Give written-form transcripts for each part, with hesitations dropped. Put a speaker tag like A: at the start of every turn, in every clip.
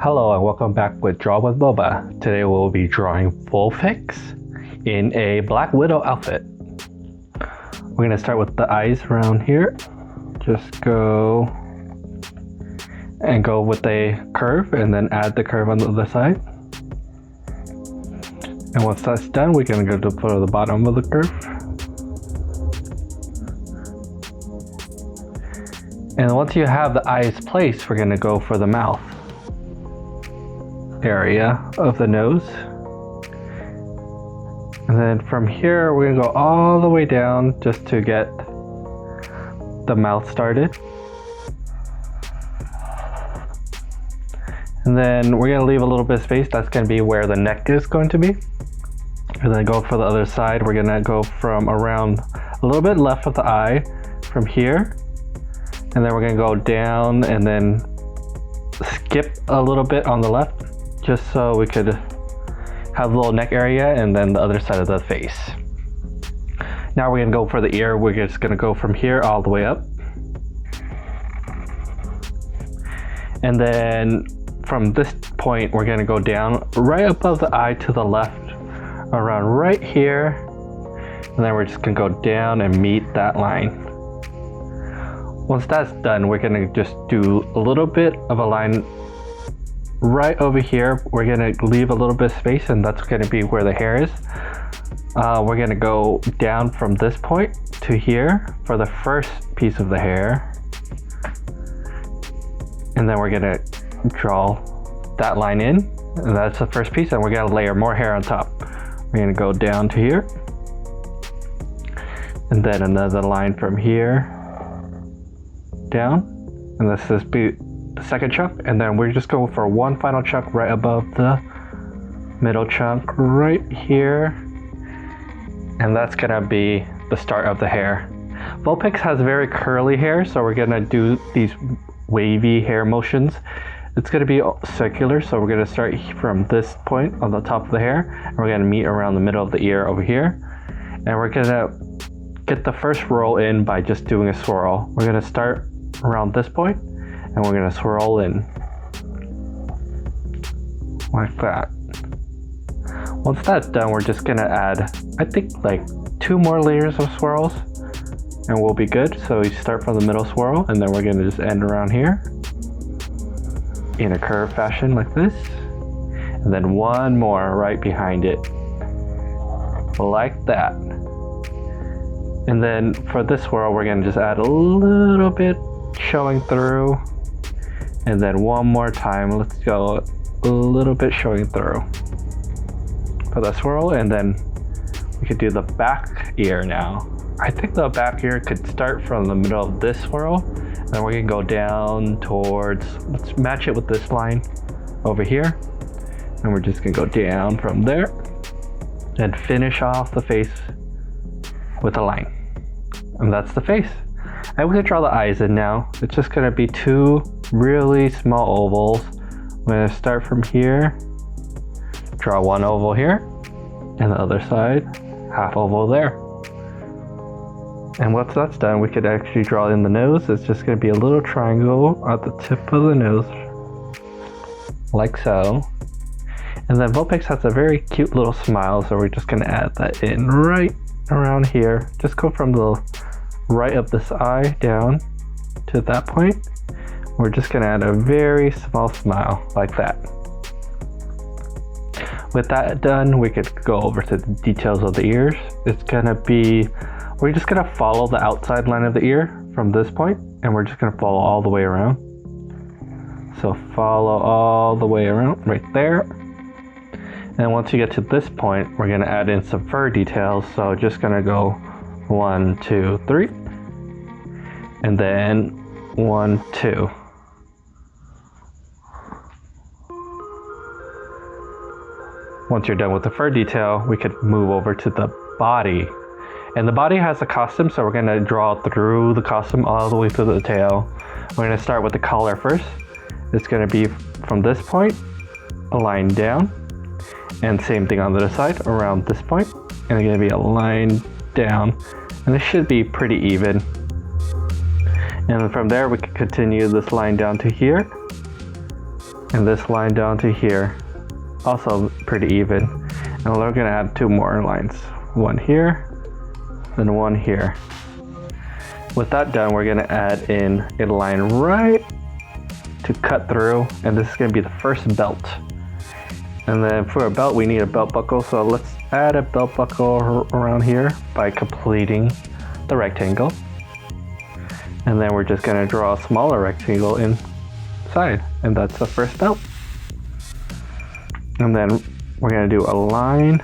A: Hello and welcome back with Draw with Boba. Today we'll be drawing Vulpix in a Black Widow outfit. We're going to start with the eyes around here. Just go with a curve and then add the curve on the other side. And once that's done, we're going to go to the bottom of the curve. And once you have the eyes placed, we're going to go for the mouth area of the nose. And then from here, we're going to go all the way down just to get the mouth started. And then we're going to leave a little bit of space. That's going to be where the neck is going to be. And then go for the other side. We're going to go from around a little bit left of the eye from here. And then we're going to go down and then skip a little bit on the left just so we could have a little neck area and then the other side of the face. Now we're going to go for the ear. We're just going to go from here all the way up. And then from this point, we're going to go down right above the eye to the left, around right here. And then we're just going to go down and meet that line. Once that's done, we're going to just do a little bit of a line right over here. We're going to leave a little bit of space, and that's going to be where the hair is. We're going to go down from this point to here for the first piece of the hair. And then we're going to draw that line in, and that's the first piece, and we're going to layer more hair on top. We're going to go down to here. And then another line from here down, and this is the second chunk, and then we're just going for one final chunk right above the middle chunk right here, and that's gonna be the start of the hair. Vulpix has very curly hair, so we're gonna do these wavy hair motions. It's gonna be circular, so we're gonna start from this point on the top of the hair, and we're gonna meet around the middle of the ear over here, and we're gonna get the first roll in by just doing a swirl. We're gonna start around this point, and we're gonna swirl in like that. Once that's done, we're just gonna add, I think, like 2 more layers of swirls, and we'll be good. So we start from the middle swirl, and then we're gonna just end around here in a curved fashion like this, and then one more right behind it like that. And then for this swirl, we're gonna just add a little bit showing through, and then one more time, let's go a little bit showing through for the swirl. And then we could do the back ear now. I think the back ear could start from the middle of this swirl, and then we can go down towards, let's match it with this line over here, and we're just gonna go down from there and finish off the face with a line. And that's the face. And we can draw the eyes in now. It's just gonna be 2 really small ovals. We're gonna start from here, draw 1 oval here, and the other side, half oval there. And once that's done, we could actually draw in the nose. It's just gonna be a little triangle at the tip of the nose, like so. And then Vulpix has a very cute little smile, so we're just gonna add that in right around here. Just go from the right of this eye down to that point. We're just gonna add a very small smile like that. With that done, we could go over to the details of the ears. It's gonna be, we're just gonna follow the outside line of the ear from this point, and we're just gonna follow all the way around. So follow all the way around right there. And once you get to this point, we're gonna add in some fur details. So just gonna go 1, 2, 3, and then 1, 2. Once you're done with the fur detail, we could move over to the body. And the body has a costume, so we're gonna draw through the costume all the way through the tail. We're gonna start with the collar first. It's gonna be from this point, a line down, and same thing on the other side around this point, and it's gonna be a line down, and this should be pretty even. And from there we can continue this line down to here, and this line down to here. Also pretty even. And we're gonna add 2 more lines. One here, then one here. With that done, we're gonna add in a line right to cut through, and this is gonna be the first belt. And then for a belt, we need a belt buckle, so let's add a belt buckle around here by completing the rectangle. And then we're just gonna draw a smaller rectangle inside, and that's the first belt. And then we're gonna do a line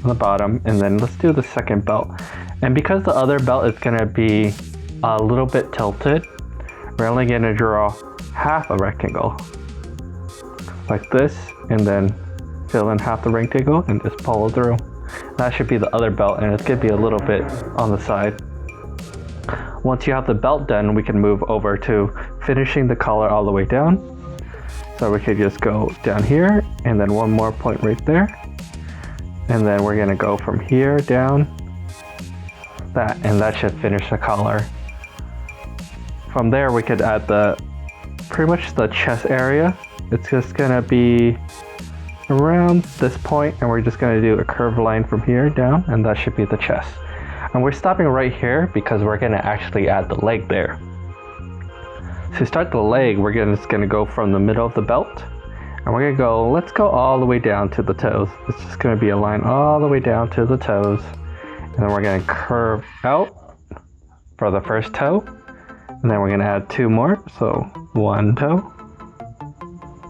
A: on the bottom, and then let's do the second belt. And because the other belt is gonna be a little bit tilted, we're only gonna draw half a rectangle like this, and then fill in half the rectangle and just follow through. That should be the other belt, and it's gonna be a little bit on the side. Once you have the belt done, we can move over to finishing the collar all the way down. So we could just go down here, and then one more point right there. And then we're gonna go from here down that, and that should finish the collar. From there, we could add pretty much the chest area. It's just gonna be around this point, and we're just gonna do a curved line from here down, and that should be the chest. And we're stopping right here because we're gonna actually add the leg there. To start the leg, we're just gonna go from the middle of the belt, and we're gonna let's go all the way down to the toes. It's just gonna be a line all the way down to the toes, and then we're gonna curve out for the first toe, and then we're gonna add 2 more. So 1 toe,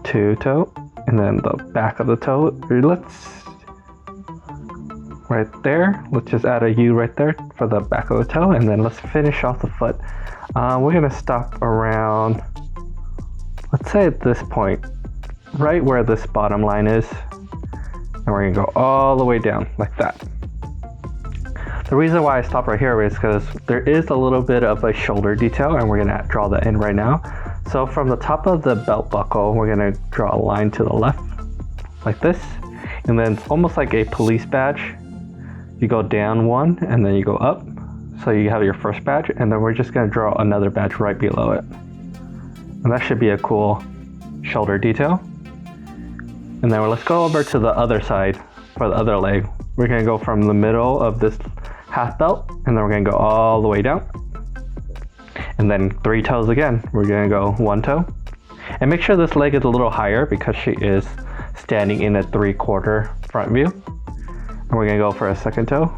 A: 2 toe, and then the back of the toe. Right there, let's just add a U right there for the back of the toe, and then let's finish off the foot. We're gonna stop around, let's say at this point, right where this bottom line is, and we're gonna go all the way down like that. The reason why I stopped right here is because there is a little bit of a shoulder detail, and we're gonna draw that in right now. So from the top of the belt buckle, we're gonna draw a line to the left like this, and then it's almost like a police badge. You go down 1, and then you go up. So you have your first badge, and then we're just gonna draw another badge right below it. And that should be a cool shoulder detail. And then let's go over to the other side for the other leg. We're gonna go from the middle of this half belt, and then we're gonna go all the way down. And then 3 toes again. We're gonna go 1 toe. And make sure this leg is a little higher because she is standing in a 3/4 front view. And we're gonna go for a second toe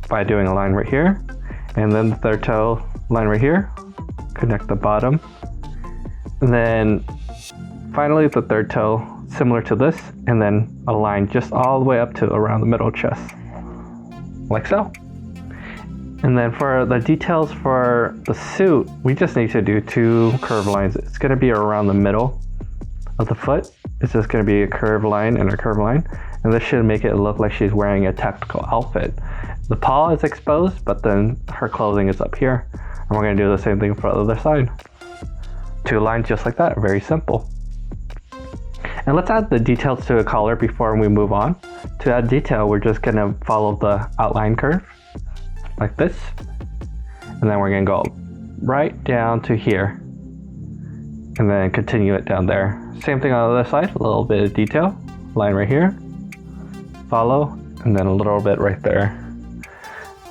A: by doing a line right here, and then the third toe line right here, connect the bottom, and then finally the third toe similar to this, and then a line just all the way up to around the middle chest like so. And then for the details for the suit, we just need to do 2 curved lines. It's gonna be around the middle of the foot. It's just gonna be a curved line and a curved line. And this should make it look like she's wearing a tactical outfit. The paw is exposed, but then her clothing is up here. And we're gonna do the same thing for the other side. 2 lines just like that, very simple. And let's add the details to a collar before we move on. To add detail, we're just gonna follow the outline curve, like this. And then we're gonna go right down to here, and then continue it down there. Same thing on the other side, a little bit of detail. Line right here, follow, and then a little bit right there.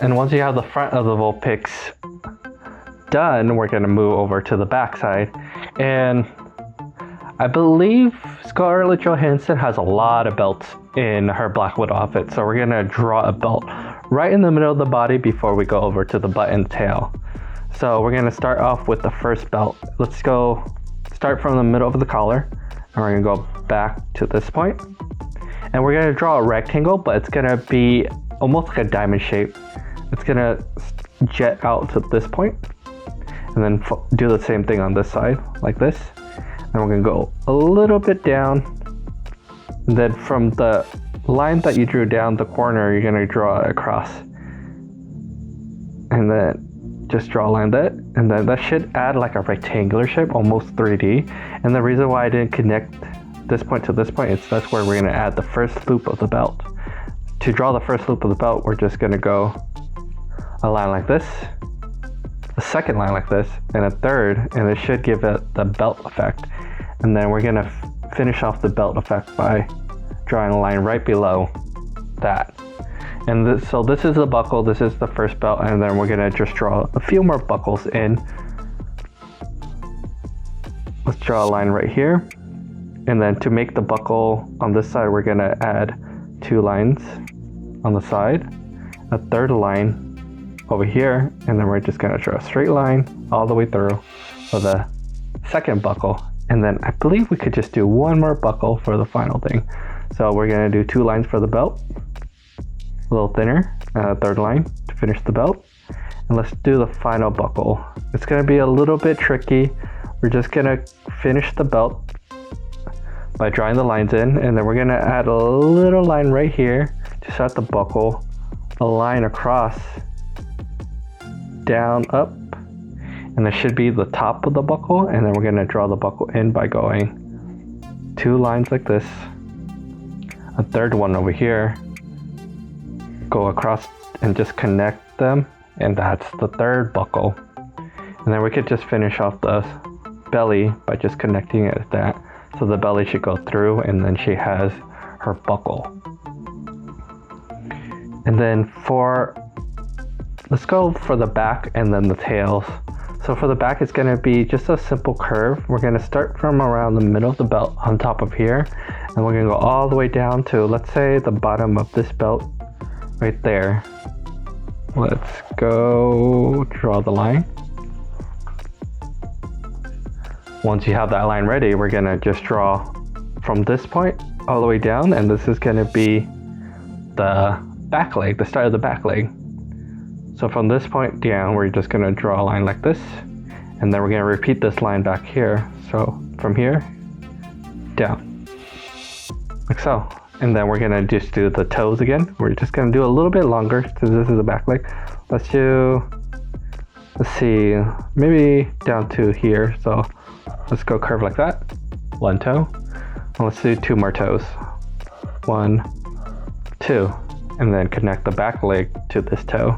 A: And once you have the front of the Vulpix done, we're gonna move over to the back side. And I believe Scarlett Johansson has a lot of belts in her Black Widow outfit, so we're gonna draw a belt right in the middle of the body before we go over to the butt and tail. So we're gonna start off with the first belt. Let's go start from the middle of the collar, and we're gonna go back to this point. And we're gonna draw a rectangle, but it's gonna be almost like a diamond shape. It's gonna jet out to this point, and then do the same thing on this side, like this. And we're gonna go a little bit down, and then from the line that you drew down the corner, you're gonna draw across, and then just draw a line that, and then that should add like a rectangular shape, almost 3D. And the reason why I didn't connect this point to this point is that's where we're gonna add the first loop of the belt. To draw the first loop of the belt, we're just gonna go a line like this, a second line like this, and a third, and it should give it the belt effect. And then we're gonna finish off the belt effect by drawing a line right below that. And so this is the buckle, this is the first belt, and then we're gonna just draw a few more buckles in. Let's draw a line right here. And then to make the buckle on this side, we're gonna add 2 lines on the side, a third line over here, and then we're just gonna draw a straight line all the way through for the second buckle. And then I believe we could just do one more buckle for the final thing. So we're gonna do 2 lines for the belt, a little thinner, third line to finish the belt. And let's do the final buckle. It's gonna be a little bit tricky. We're just gonna finish the belt by drawing the lines in, and then we're gonna add a little line right here to start the buckle, a line across, down, up, and this should be the top of the buckle, and then we're gonna draw the buckle in by going 2 lines like this, a third one over here, go across and just connect them, and that's the third buckle. And then we could just finish off the belly by just connecting it at that. So the belly should go through, and then she has her buckle. And then let's go for the back and then the tails. So for the back, it's gonna be just a simple curve. We're gonna start from around the middle of the belt on top of here, and we're gonna go all the way down to, let's say, the bottom of this belt right there. Let's go draw the line. Once you have that line ready, we're gonna just draw from this point all the way down, and this is gonna be the back leg, the start of the back leg. So from this point down, we're just gonna draw a line like this, and then we're gonna repeat this line back here. So from here, down, like so. And then we're gonna just do the toes again. We're just gonna do a little bit longer, since this is the back leg. Let's see, maybe down to here. So let's go curve like that, 1 toe. And let's do 2 more toes, 1, 2, and then connect the back leg to this toe,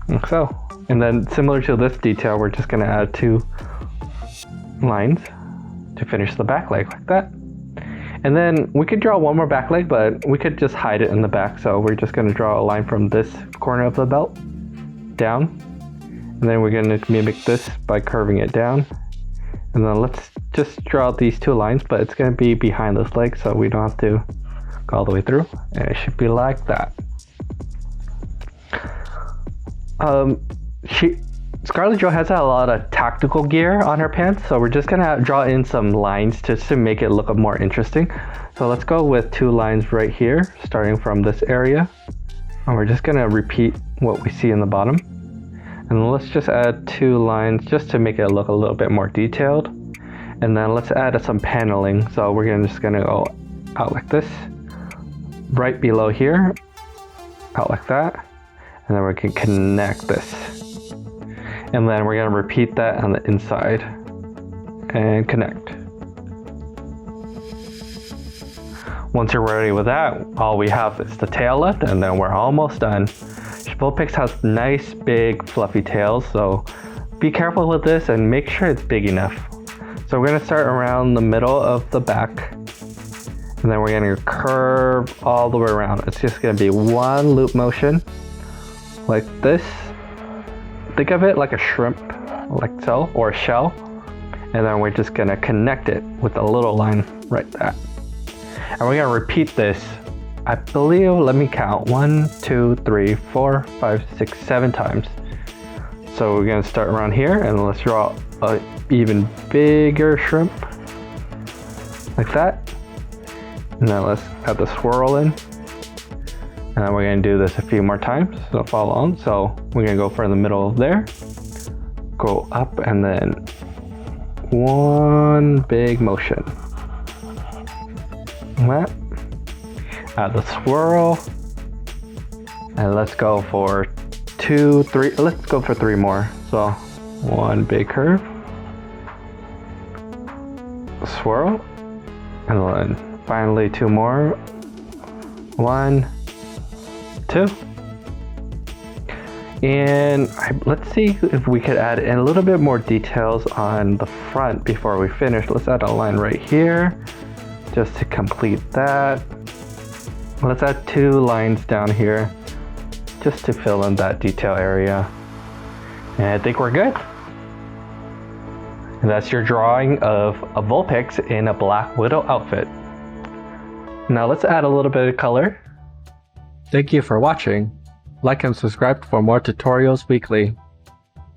A: like so. And then similar to this detail, we're just gonna add 2 lines to finish the back leg like that. And then we could draw one more back leg, but we could just hide it in the back. So we're just gonna draw a line from this corner of the belt down, and then we're gonna mimic this by curving it down. And then let's just draw these 2 lines, but it's gonna be behind this leg, so we don't have to go all the way through, and it should be like that. Scarlett Jo has a lot of tactical gear on her pants, so we're just gonna draw in some lines just to make it look more interesting. So let's go with 2 lines right here, starting from this area, and we're just gonna repeat what we see in the bottom. And let's just add 2 lines just to make it look a little bit more detailed. And then let's add some paneling. So we're just gonna go out like this, right below here, out like that, and then we can connect this. And then we're gonna repeat that on the inside and connect. Once you're ready with that, all we have is the tail left, and then we're almost done. Vulpix has nice, big, fluffy tails, so be careful with this and make sure it's big enough. So we're gonna start around the middle of the back, and then we're gonna curve all the way around. It's just gonna be one loop motion, like this. Think of it like a shrimp, like so, or a shell. And then we're just gonna connect it with a little line right there. And we're gonna repeat this, I believe, let me count, 1, 2, 3, 4, 5, 6, 7 times. So we're gonna start around here, and let's draw an even bigger shrimp, like that. And then let's add the swirl in. And then we're gonna do this a few more times, so follow on. So we're gonna go for the middle there, go up, and then one big motion. Like that. Add the swirl, and let's go for 2, 3. Let's go for 3 more. So one big curve, swirl, and then finally 2 more. 1, 2. And let's see if we could add in a little bit more details on the front before we finish. Let's add a line right here just to complete that. Let's add 2 lines down here just to fill in that detail area. And I think we're good. And that's your drawing of a Vulpix in a Black Widow outfit. Now let's add a little bit of color. Thank you for watching. Like and subscribe for more tutorials weekly.